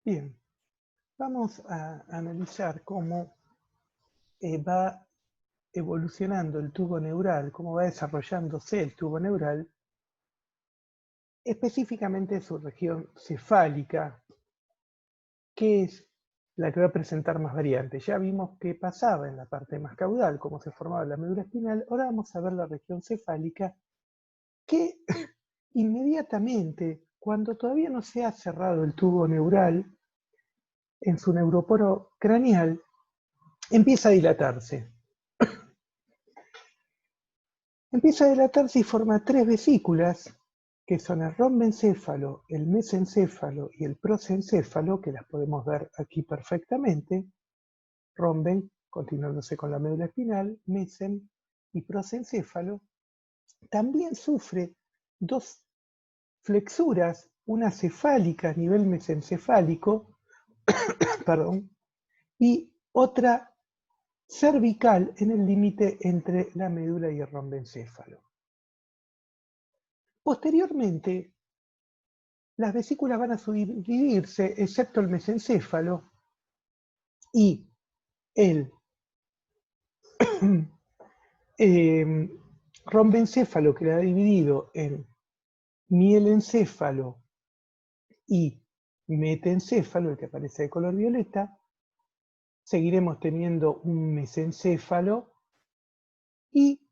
Bien, vamos a analizar cómo va evolucionando el tubo neural, cómo va desarrollándose el tubo neural, específicamente su región cefálica, que es la que va a presentar más variantes. Ya vimos qué pasaba en la parte más caudal, cómo se formaba la médula espinal. Ahora vamos a ver la región cefálica, que inmediatamente, cuando todavía no se ha cerrado el tubo neural, en su neuroporo craneal, empieza a dilatarse. Empieza a dilatarse y forma tres vesículas, que son el rombencéfalo, el mesencéfalo y el prosencéfalo, que las podemos ver aquí perfectamente. Romben, continuándose con la médula espinal, mesen y prosencéfalo. También sufre dos flexuras, una cefálica a nivel mesencefálico, perdón, y otra cervical en el límite entre la médula y el rombencéfalo. Posteriormente, las vesículas van a subdividirse, excepto el mesencéfalo, y el rombencéfalo queda dividido en mielencéfalo y metencéfalo, el que aparece de color violeta. Seguiremos teniendo un mesencéfalo y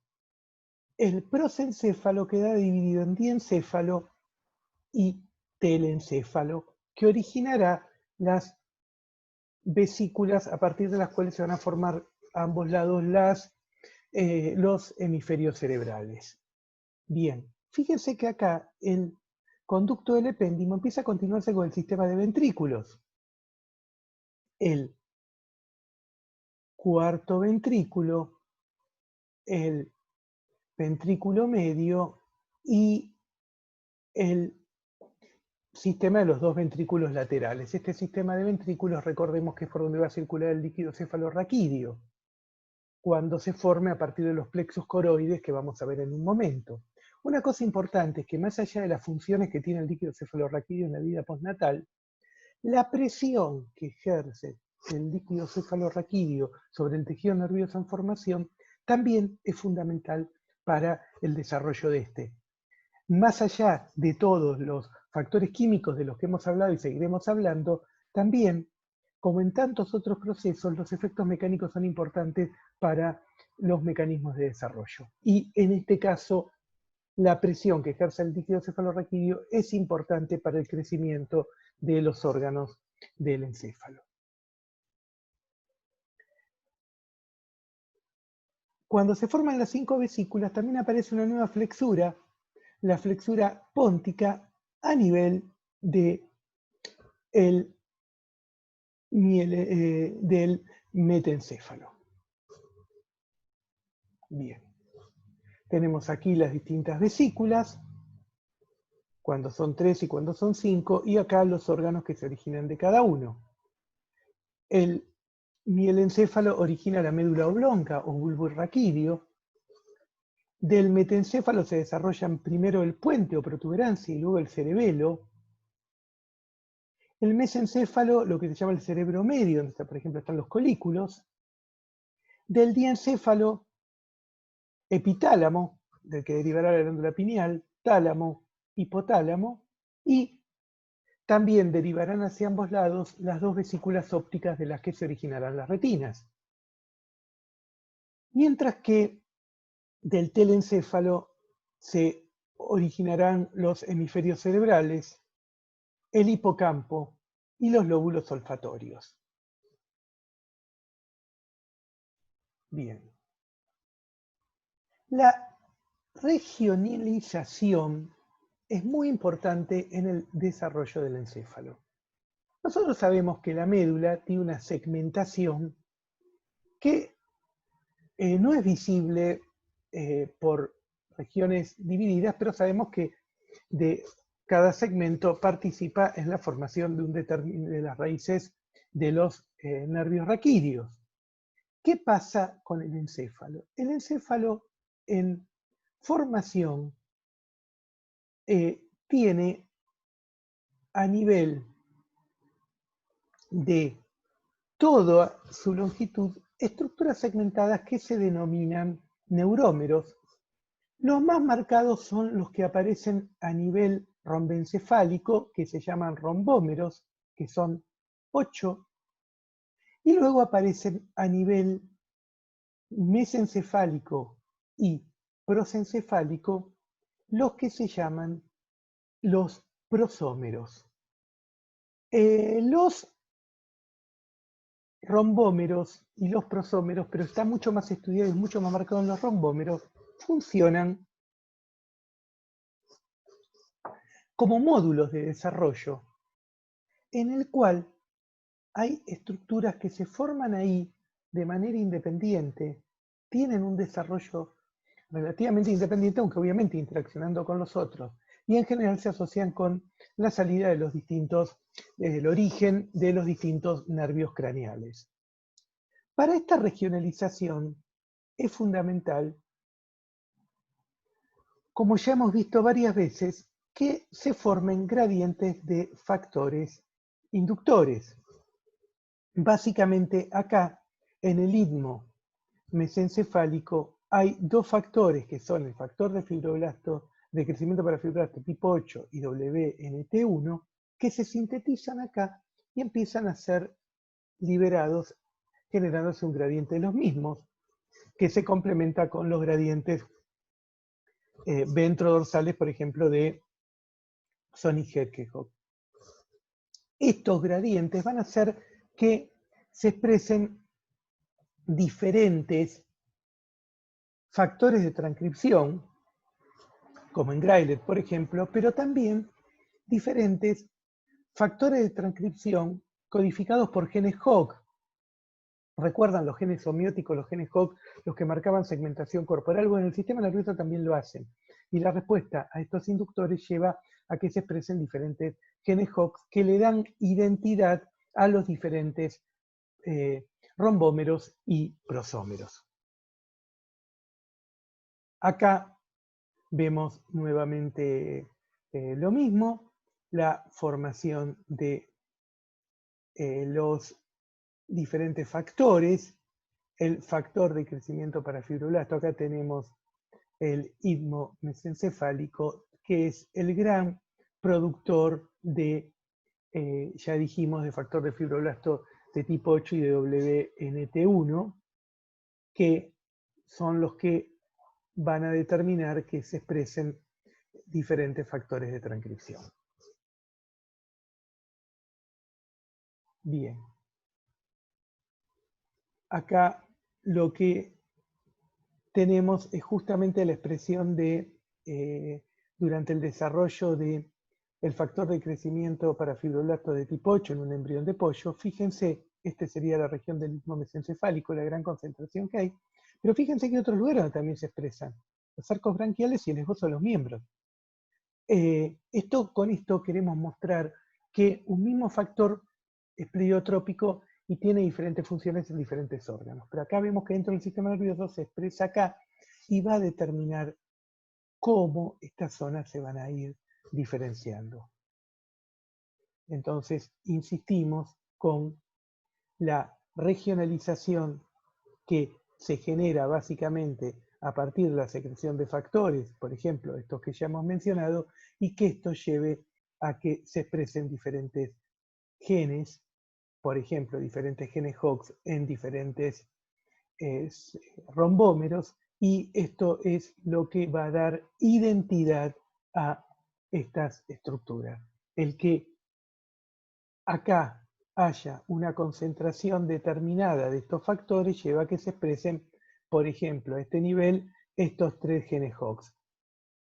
el prosencéfalo queda dividido en diencéfalo y telencéfalo, que originará las vesículas a partir de las cuales se van a formar a ambos lados los hemisferios cerebrales. Bien, fíjense que acá el conducto del epéndimo empieza a continuarse con el sistema de ventrículos. El cuarto ventrículo, el ventrículo medio y el sistema de los dos ventrículos laterales. Este sistema de ventrículos, recordemos que es por donde va a circular el líquido cefalorraquídeo, cuando se forme a partir de los plexos coroides que vamos a ver en un momento. Una cosa importante es que más allá de las funciones que tiene el líquido cefalorraquídeo en la vida postnatal, la presión que ejerce el líquido cefalorraquídeo sobre el tejido nervioso en formación también es fundamental para el desarrollo de este. Más allá de todos los factores químicos de los que hemos hablado y seguiremos hablando, también, como en tantos otros procesos, los efectos mecánicos son importantes para los mecanismos de desarrollo. Y en este caso, la presión que ejerce el líquido cefalorraquídeo es importante para el crecimiento de los órganos del encéfalo. Cuando se forman las 5 vesículas, también aparece una nueva flexura, la flexura póntica, a nivel del metencéfalo. Bien. Tenemos aquí las distintas vesículas, cuando son 3 y cuando son 5, y acá los órganos que se originan de cada uno. El mielencéfalo origina la médula oblonga o bulbo raquídeo. Del metencéfalo se desarrollan primero el puente o protuberancia y luego el cerebelo. El mesencéfalo, lo que se llama el cerebro medio, donde por ejemplo están los colículos. Del diencéfalo, epitálamo, del que derivará la glándula pineal, tálamo, hipotálamo, y también derivarán hacia ambos lados las dos vesículas ópticas de las que se originarán las retinas. Mientras que del telencéfalo se originarán los hemisferios cerebrales, el hipocampo y los lóbulos olfatorios. Bien. La regionalización es muy importante en el desarrollo del encéfalo. Nosotros sabemos que la médula tiene una segmentación que no es visible por regiones divididas, pero sabemos que de cada segmento participa en la formación de las raíces de los nervios raquídeos. ¿Qué pasa con el encéfalo? El encéfalo en formación tiene a nivel de toda su longitud estructuras segmentadas que se denominan neurómeros. Los más marcados son los que aparecen a nivel rombencefálico, que se llaman rombómeros, que son 8, y luego aparecen a nivel mesencefálico y prosencefálico los que se llaman los prosómeros. Los rombómeros y los prosómeros, pero está mucho más estudiado y mucho más marcado en los rombómeros, funcionan como módulos de desarrollo, en el cual hay estructuras que se forman ahí de manera independiente, tienen un desarrollo relativamente independiente, aunque obviamente interaccionando con los otros, y en general se asocian con la salida de los distintos, el origen de los distintos nervios craneales. Para esta regionalización es fundamental, como ya hemos visto varias veces, que se formen gradientes de factores inductores. Básicamente acá, en el istmo mesencefálico, hay dos factores que son el factor de fibroblasto, de crecimiento para fibroblasto tipo 8 y WNT1, que se sintetizan acá y empiezan a ser liberados, generándose un gradiente de los mismos, que se complementa con los gradientes ventrodorsales, por ejemplo, de Sonic-Hedgehog. Estos gradientes van a hacer que se expresen diferentes factores de transcripción, como en Greilet, por ejemplo, pero también diferentes factores de transcripción codificados por genes Hog. ¿Recuerdan los genes homeóticos, los genes Hog, los que marcaban segmentación corporal? Bueno, el sistema nervioso también lo hacen. Y la respuesta a estos inductores lleva a que se expresen diferentes genes Hog que le dan identidad a los diferentes rombómeros y prosómeros. Acá vemos nuevamente lo mismo, la formación de los diferentes factores, el factor de crecimiento para fibroblasto. Acá tenemos el istmo mesencefálico, que es el gran productor de, ya dijimos, de factor de fibroblasto de tipo 8 y de WNT1, que son los que van a determinar que se expresen diferentes factores de transcripción. Bien. Acá lo que tenemos es justamente la expresión de, durante el desarrollo del factor de crecimiento para fibroblastos de tipo 8 en un embrión de pollo. Fíjense, esta sería la región del istmo mesencefálico, la gran concentración que hay, pero fíjense que hay otros lugares donde también se expresan, los arcos branquiales y el esbozo de los miembros. Con esto queremos mostrar que un mismo factor es pleiotrópico y tiene diferentes funciones en diferentes órganos. Pero acá vemos que dentro del sistema nervioso se expresa acá y va a determinar cómo estas zonas se van a ir diferenciando. Entonces, insistimos con la regionalización que se genera básicamente a partir de la secreción de factores, por ejemplo, estos que ya hemos mencionado, y que esto lleve a que se expresen diferentes genes, por ejemplo, diferentes genes Hox en diferentes rombómeros, y esto es lo que va a dar identidad a estas estructuras. El que acá haya una concentración determinada de estos factores lleva a que se expresen, por ejemplo, a este nivel, estos 3 genes Hox.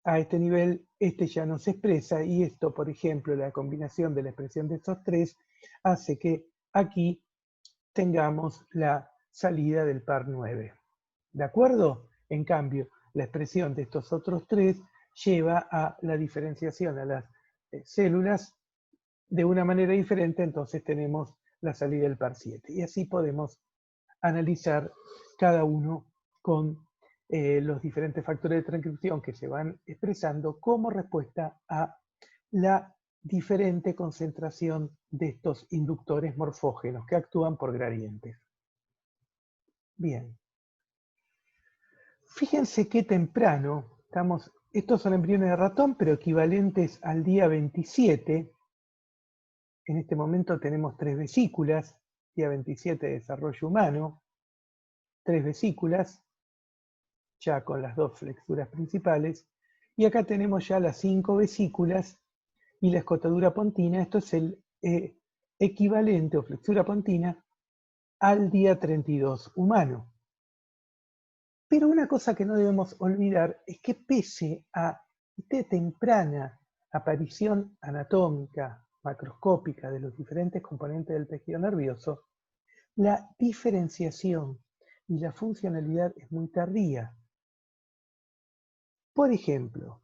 A este nivel, este ya no se expresa, y esto, por ejemplo, la combinación de la expresión de estos 3 hace que aquí tengamos la salida del par 9. ¿De acuerdo? En cambio, la expresión de estos otros 3 lleva a la diferenciación a las células de una manera diferente, entonces tenemos la salida del par 7. Y así podemos analizar cada uno con los diferentes factores de transcripción que se van expresando como respuesta a la diferente concentración de estos inductores morfógenos que actúan por gradientes. Bien. Fíjense qué temprano, estos son embriones de ratón, pero equivalentes al día 27. En este momento tenemos 3 vesículas, día 27 de desarrollo humano, 3 vesículas, ya con las 2 flexuras principales, y acá tenemos ya las 5 vesículas y la escotadura pontina. Esto es el equivalente o flexura pontina al día 32 humano. Pero una cosa que no debemos olvidar es que pese a esta temprana aparición anatómica, macroscópica de los diferentes componentes del tejido nervioso, la diferenciación y la funcionalidad es muy tardía. Por ejemplo,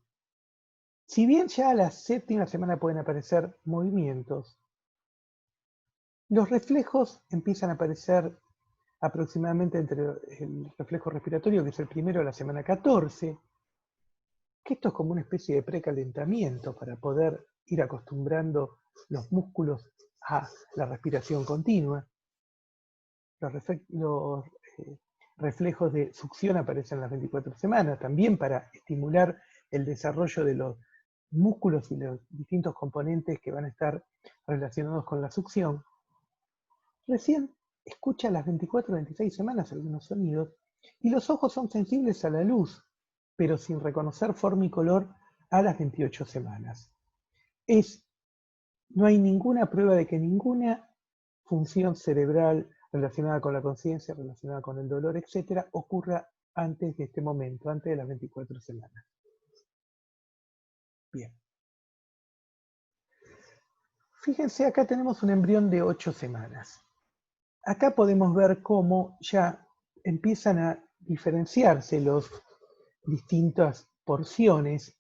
si bien ya a la 7ª semana pueden aparecer movimientos, los reflejos empiezan a aparecer aproximadamente entre el reflejo respiratorio, que es el primero, a la semana 14, que esto es como una especie de precalentamiento para poder ir acostumbrando los músculos a la respiración continua. Los reflejos de succión aparecen en las 24 semanas, también para estimular el desarrollo de los músculos y los distintos componentes que van a estar relacionados con la succión. Recién escucha a las 24 o 26 semanas algunos sonidos, y los ojos son sensibles a la luz, pero sin reconocer forma y color a las 28 semanas. No hay ninguna prueba de que ninguna función cerebral relacionada con la conciencia, relacionada con el dolor, etc., ocurra antes de este momento, antes de las 24 semanas. Bien. Fíjense, acá tenemos un embrión de 8 semanas. Acá podemos ver cómo ya empiezan a diferenciarse las distintas porciones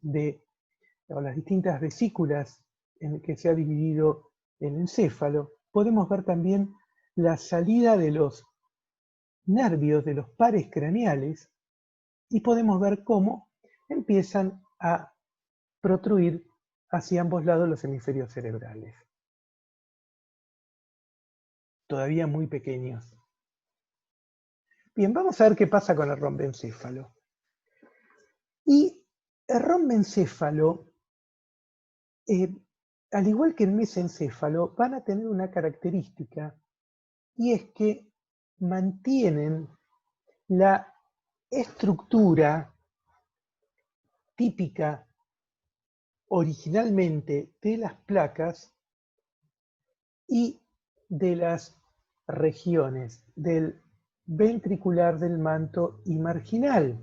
o las distintas vesículas en que se ha dividido el encéfalo. Podemos ver también la salida de los nervios, de los pares craneales, y podemos ver cómo empiezan a protruir hacia ambos lados los hemisferios cerebrales. Todavía muy pequeños. Bien, vamos a ver qué pasa con el rombencéfalo. Y el rombencéfalo, al igual que el mesencéfalo, van a tener una característica, y es que mantienen la estructura típica originalmente de las placas y de las regiones del ventricular, del manto y marginal.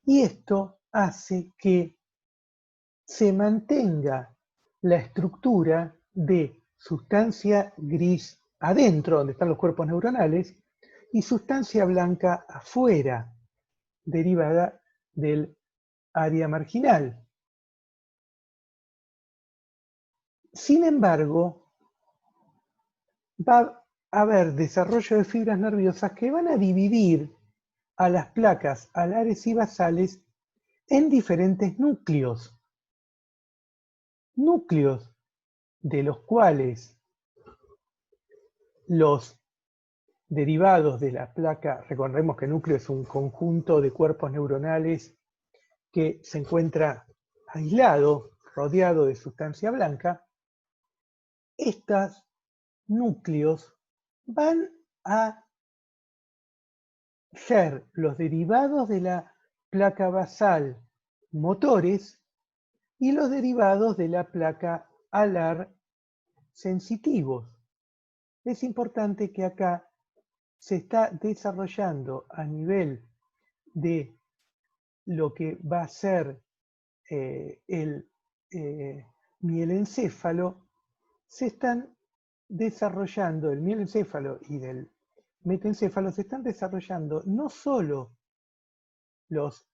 Y esto hace que se mantenga la estructura de sustancia gris adentro, donde están los cuerpos neuronales, y sustancia blanca afuera, derivada del área marginal. Sin embargo, va a haber desarrollo de fibras nerviosas que van a dividir a las placas alares y basales en diferentes núcleos. Núcleos de los cuales los derivados de la placa, recordemos que el núcleo es un conjunto de cuerpos neuronales que se encuentra aislado, rodeado de sustancia blanca. Estos núcleos van a ser los derivados de la placa basal motores y los derivados de la placa alar sensitivos. Es importante que acá se está desarrollando a nivel de lo que va a ser el mielencéfalo, se están desarrollando, el mielencéfalo y del metencéfalo, se están desarrollando no solo los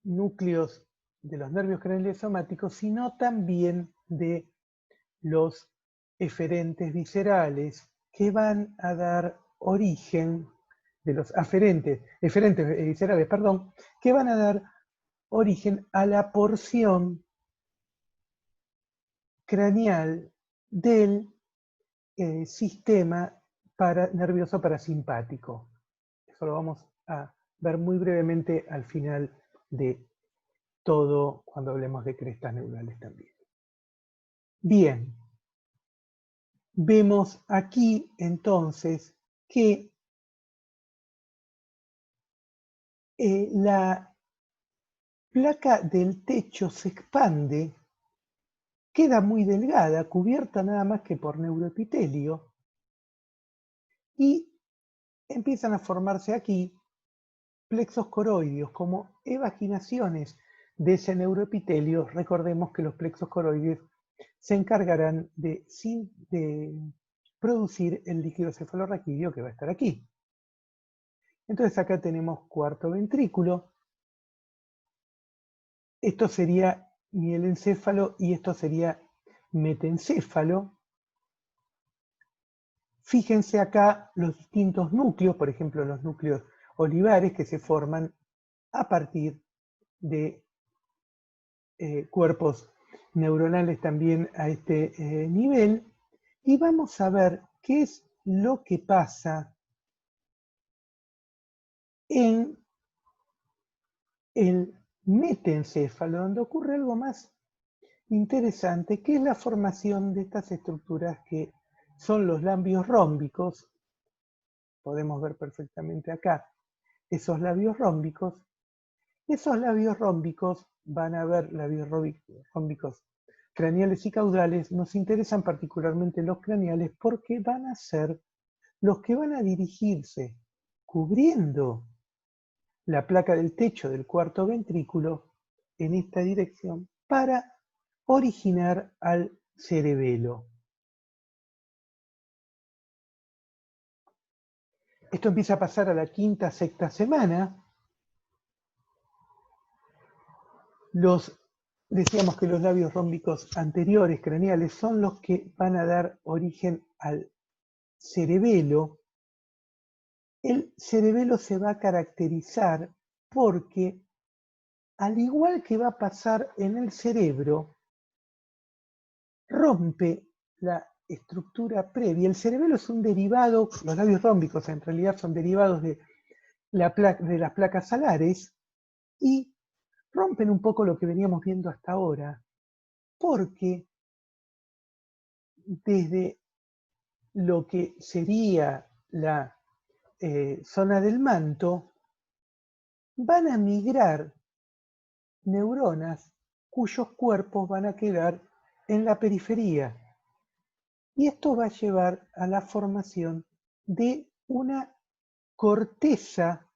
núcleos de los nervios craneales somáticos, sino también de los eferentes viscerales, que van a dar origen, de los eferentes viscerales, perdón, que van a dar origen a la porción craneal del sistema nervioso parasimpático. Eso lo vamos a ver muy brevemente al final de todo, cuando hablemos de crestas neurales también. Bien, vemos aquí entonces que la placa del techo se expande, queda muy delgada, cubierta nada más que por neuroepitelio, y empiezan a formarse aquí plexos coroideos como evaginaciones de ese neuroepitelio. Recordemos que los plexos coroides se encargarán de producir el líquido cefalorraquídeo que va a estar aquí. Entonces acá tenemos cuarto ventrículo. Esto sería mielencéfalo y esto sería metencéfalo. Fíjense acá los distintos núcleos, por ejemplo los núcleos olivares que se forman a partir de cuerpos neuronales también a este nivel. Y vamos a ver qué es lo que pasa en el metencéfalo, donde ocurre algo más interesante, que es la formación de estas estructuras que son los labios rómbicos. Podemos ver perfectamente acá esos labios rómbicos. Esos labios rómbicos, van a ver labios rómbicos craneales y caudales. Nos interesan particularmente los craneales porque van a ser los que van a dirigirse cubriendo la placa del techo del cuarto ventrículo en esta dirección para originar al cerebelo. Esto empieza a pasar a la quinta, sexta semana. Decíamos que los labios rómbicos anteriores, craneales, son los que van a dar origen al cerebelo. El cerebelo se va a caracterizar porque, al igual que va a pasar en el cerebro, rompe la estructura previa. El cerebelo es un derivado, los labios rómbicos en realidad son derivados de las placas alares y rompen un poco lo que veníamos viendo hasta ahora, porque desde lo que sería la zona del manto, van a migrar neuronas cuyos cuerpos van a quedar en la periferia. Y esto va a llevar a la formación de una corteza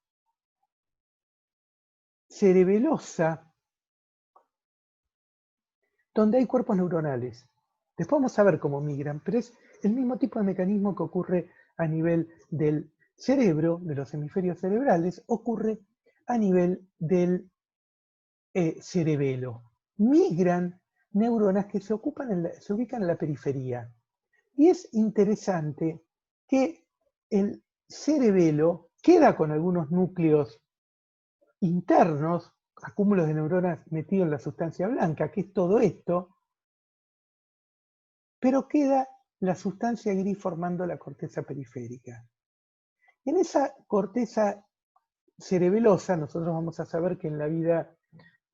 cerebelosa donde hay cuerpos neuronales. Después vamos a ver cómo migran, pero es el mismo tipo de mecanismo que ocurre a nivel del cerebro, de los hemisferios cerebrales, ocurre a nivel del cerebelo. Migran neuronas que se ubican en la periferia. Y es interesante que el cerebelo queda con algunos núcleos internos, acúmulos de neuronas metidos en la sustancia blanca, que es todo esto, pero queda la sustancia gris formando la corteza periférica. En esa corteza cerebelosa, nosotros vamos a saber que en la vida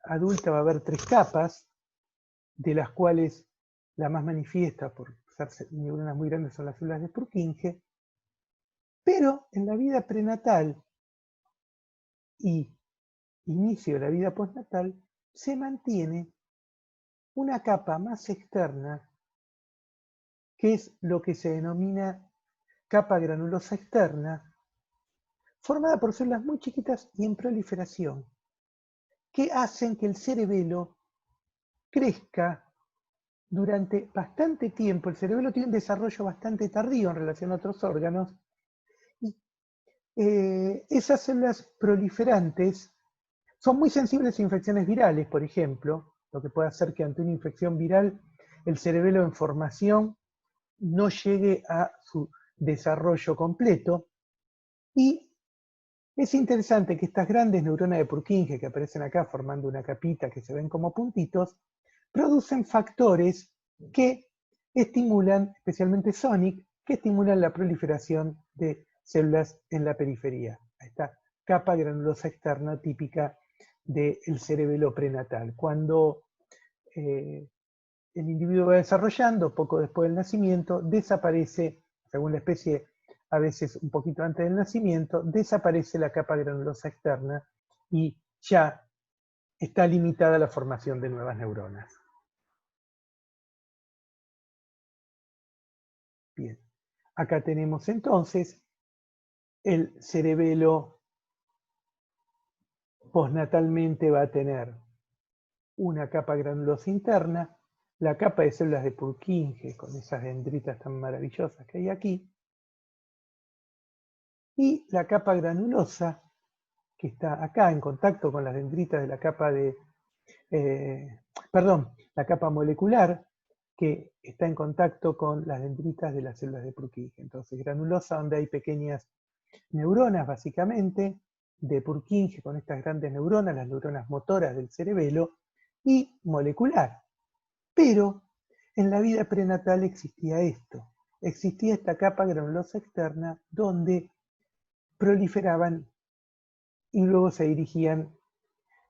adulta va a haber 3 capas, de las cuales la más manifiesta, por ser neuronas muy grandes, son las células de Purkinje, pero en la vida prenatal y inicio de la vida postnatal se mantiene una capa más externa, que es lo que se denomina capa granulosa externa, formada por células muy chiquitas y en proliferación, que hacen que el cerebelo crezca durante bastante tiempo. El cerebelo tiene un desarrollo bastante tardío en relación a otros órganos, y esas células proliferantes son muy sensibles a infecciones virales, por ejemplo, lo que puede hacer que ante una infección viral el cerebelo en formación no llegue a su desarrollo completo. Y es interesante que estas grandes neuronas de Purkinje que aparecen acá formando una capita que se ven como puntitos, producen factores que estimulan, especialmente Sonic, que estimulan la proliferación de células en la periferia. Esta capa granulosa externa típica del cerebelo prenatal. Cuando el individuo va desarrollando, poco después del nacimiento, desaparece, según la especie, a veces un poquito antes del nacimiento, desaparece la capa granulosa externa y ya está limitada la formación de nuevas neuronas. Bien, acá tenemos entonces el cerebelo postnatalmente va a tener una capa granulosa interna, la capa de células de Purkinje, con esas dendritas tan maravillosas que hay aquí, y la capa granulosa, que está acá en contacto con las dendritas de la capa de, la capa molecular, que está en contacto con las dendritas de las células de Purkinje. Entonces, granulosa, donde hay pequeñas neuronas, básicamente, de Purkinje, con estas grandes neuronas, las neuronas motoras del cerebelo, y molecular. Pero en la vida prenatal existía esto. Existía esta capa granulosa externa donde proliferaban y luego se dirigían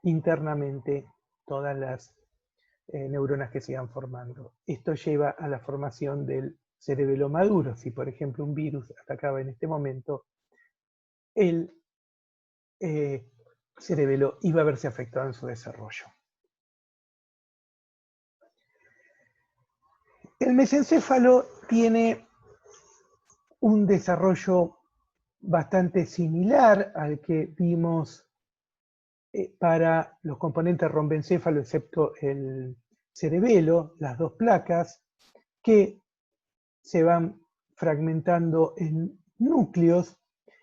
internamente todas las neuronas que se iban formando. Esto lleva a la formación del cerebelo maduro. Si, por ejemplo, un virus atacaba en este momento, el cerebelo iba a verse afectado en su desarrollo. El mesencéfalo tiene un desarrollo bastante similar al que vimos para los componentes rombencéfalo, excepto el cerebelo, las dos placas, que se van fragmentando en núcleos.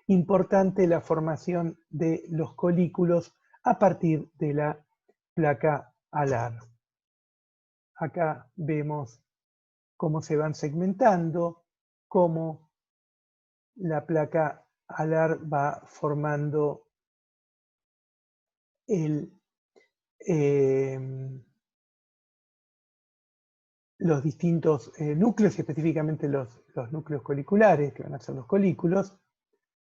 Importante la formación de los colículos a partir de la placa alar. Acá vemos cómo se van segmentando, cómo la placa alar va formando los distintos núcleos, específicamente los núcleos coliculares, que van a ser los colículos,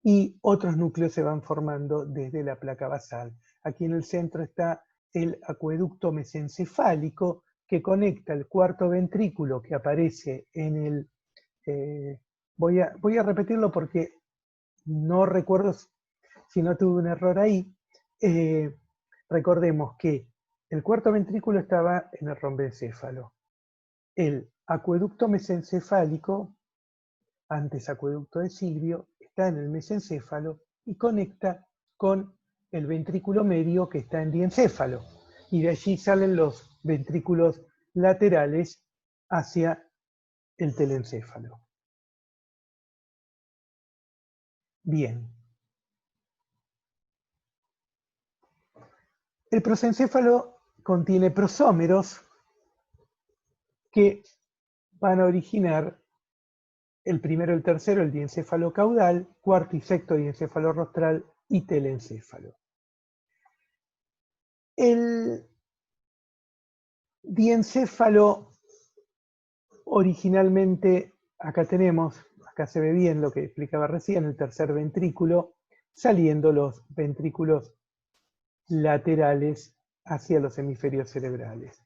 y otros núcleos se van formando desde la placa basal. Aquí en el centro está el acueducto mesencefálico, que conecta el cuarto ventrículo que aparece en el... voy a repetirlo porque no recuerdo si no tuve un error ahí. Recordemos que el cuarto ventrículo estaba en el rombencéfalo. El acueducto mesencefálico, antes acueducto de Silvio, está en el mesencéfalo y conecta con el ventrículo medio que está en diencéfalo. Y de allí salen los ventrículos laterales hacia el telencéfalo. Bien. El prosencéfalo contiene prosómeros que van a originar el primero, el tercero, el diencéfalo caudal, cuarto y sexto diencéfalo rostral y telencéfalo. El diencéfalo originalmente, acá se ve bien lo que explicaba recién, el tercer ventrículo, saliendo los ventrículos laterales hacia los hemisferios cerebrales.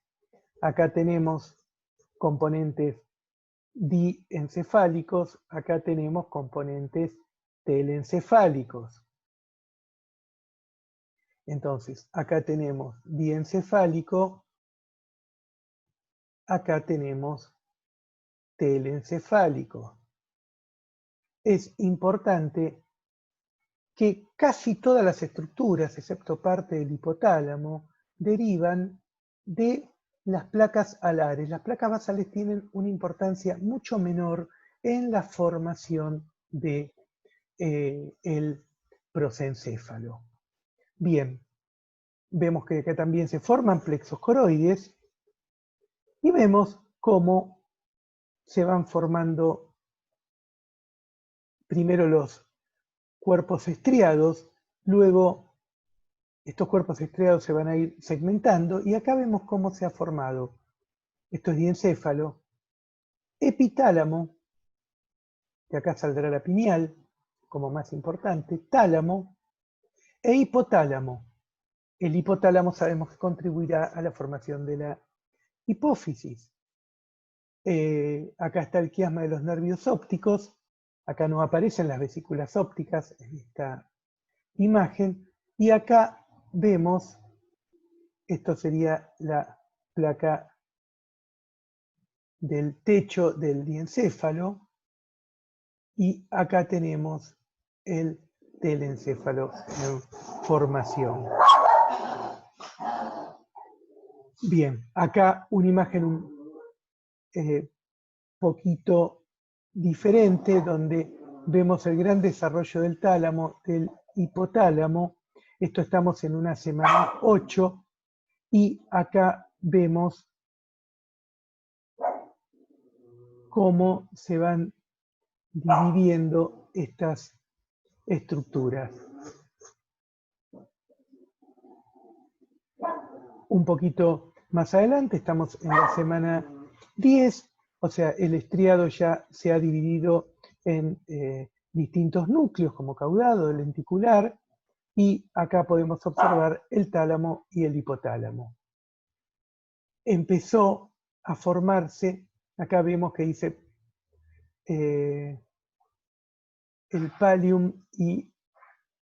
Acá tenemos componentes diencefálicos, acá tenemos componentes telencefálicos. Entonces, acá tenemos diencefálico, acá tenemos telencefálico. Es importante que casi todas las estructuras, excepto parte del hipotálamo, derivan de las placas alares. Las placas basales tienen una importancia mucho menor en la formación de el prosencéfalo. Bien, vemos que acá también se forman plexos coroides y vemos cómo se van formando primero los cuerpos estriados, luego estos cuerpos estriados se van a ir segmentando y acá vemos cómo se ha formado. Esto es diencéfalo, epitálamo, que acá saldrá la pineal como más importante, tálamo e hipotálamo. El hipotálamo sabemos que contribuirá a la formación de la hipófisis. Acá está el quiasma de los nervios ópticos, acá no aparecen las vesículas ópticas en esta imagen, y acá vemos, esto sería la placa del techo del diencéfalo, y acá tenemos el telencéfalo en formación. Bien, acá una imagen un poquito diferente, donde vemos el gran desarrollo del tálamo, del hipotálamo. Esto estamos en una semana 8, y acá vemos cómo se van dividiendo estas estructuras. Un poquito más adelante, estamos en la semana 10, o sea, el estriado ya se ha dividido en distintos núcleos, como caudado, lenticular, y acá podemos observar el tálamo y el hipotálamo. Empezó a formarse, acá vemos que dice el pallium y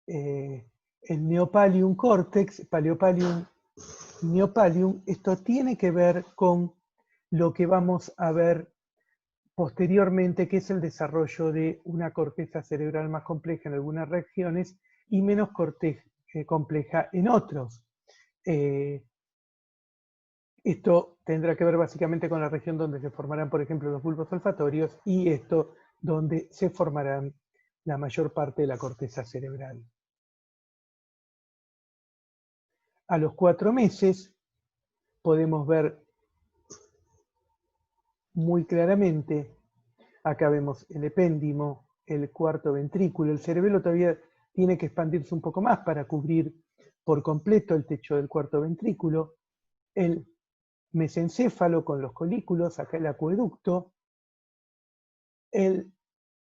el neopallium cortex, paleopallium y neopallium. Esto tiene que ver con lo que vamos a ver posteriormente, que es el desarrollo de una corteza cerebral más compleja en algunas regiones y menos compleja en otros. Esto tendrá que ver básicamente con la región donde se formarán, por ejemplo, los bulbos olfatorios, y esto donde se formarán la mayor parte de la corteza cerebral. A los 4 meses podemos ver muy claramente, acá vemos el epéndimo, el cuarto ventrículo. El cerebelo todavía tiene que expandirse un poco más para cubrir por completo el techo del cuarto ventrículo. El mesencéfalo con los colículos, acá el acueducto. El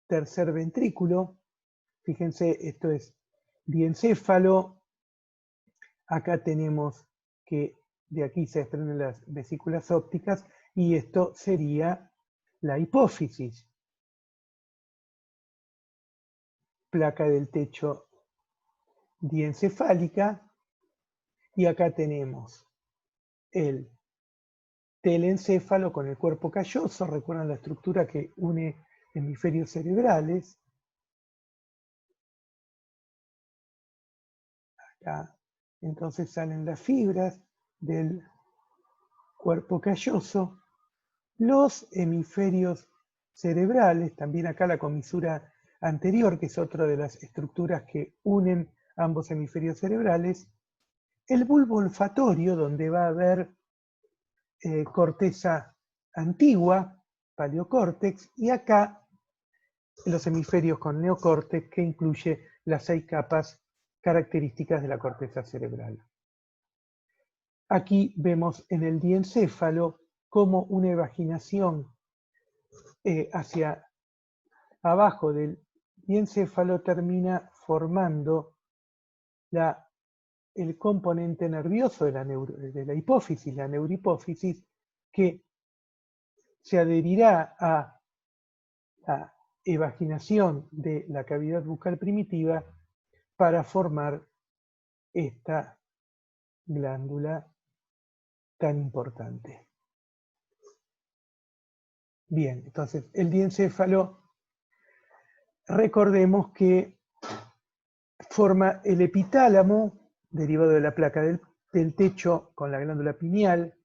tercer ventrículo, fíjense, esto es diencéfalo. Acá tenemos que de aquí se desprenden las vesículas ópticas, y esto sería la hipófisis. Placa del techo diencefálica, y acá tenemos el telencéfalo con el cuerpo calloso. Recuerdan la estructura que une hemisferios cerebrales. Acá entonces salen las fibras del cuerpo calloso. Los hemisferios cerebrales, también acá la comisura anterior, que es otra de las estructuras que unen ambos hemisferios cerebrales. El bulbo olfatorio, donde va a haber corteza antigua, paleocórtex, y acá los hemisferios con neocórtex, que incluye las 6 capas características de la corteza cerebral. Aquí vemos en el diencéfalo como una evaginación hacia abajo del diencéfalo termina formando el componente nervioso de la hipófisis, la neurohipófisis, que se adherirá a la evaginación de la cavidad bucal primitiva para formar esta glándula tan importante. Bien, entonces el diencéfalo, recordemos que forma el epitálamo, derivado de la placa del techo con la glándula pineal,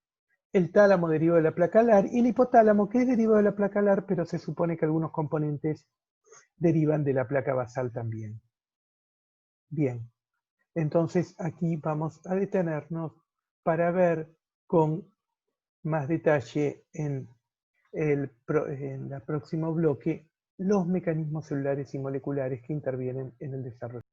el tálamo derivado de la placa alar, y el hipotálamo, que es derivado de la placa alar, pero se supone que algunos componentes derivan de la placa basal también. Bien, entonces aquí vamos a detenernos para ver con más detalle en el próximo bloque los mecanismos celulares y moleculares que intervienen en el desarrollo.